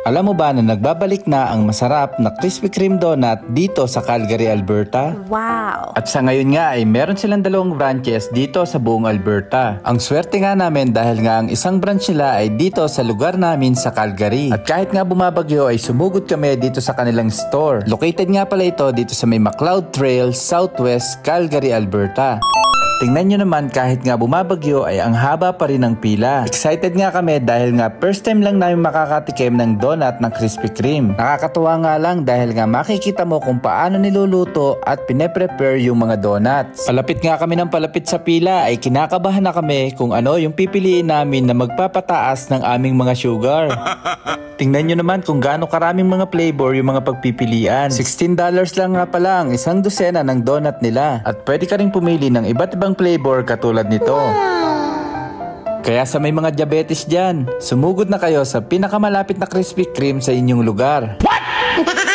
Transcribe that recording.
Alam mo ba na nagbabalik na ang masarap na Krispy Kreme donut dito sa Calgary, Alberta? Wow! At sa ngayon nga ay meron silang 2 branches dito sa buong Alberta. Ang swerte nga namin dahil nga ang isang branch nila ay dito sa lugar namin sa Calgary. At kahit nga bumabagyo ay sumugod kami dito sa kanilang store. Located nga pala ito dito sa may McLeod Trail, Southwest, Calgary, Alberta. Tingnan nyo naman kahit nga bumabagyo ay ang haba pa rin ng pila. Excited nga kami dahil nga first time lang namin makakatikim ng donut ng Krispy Kreme. Nakakatuwa nga lang dahil nga makikita mo kung paano niluluto at pine-prepare yung mga donuts. Palapit nga kami ng palapit sa pila ay kinakabahan na kami kung ano yung pipiliin namin na magpapataas ng aming mga sugar. Tingnan nyo naman kung gaano karaming mga flavor yung mga pagpipilian. $16 lang nga pala ang isang dosena ng donut nila. At pwede ka rin pumili ng iba't ibang flavor katulad nito. Kaya sa may mga diabetes dyan, sumugod na kayo sa pinakamalapit na Krispy Kreme sa inyong lugar. What?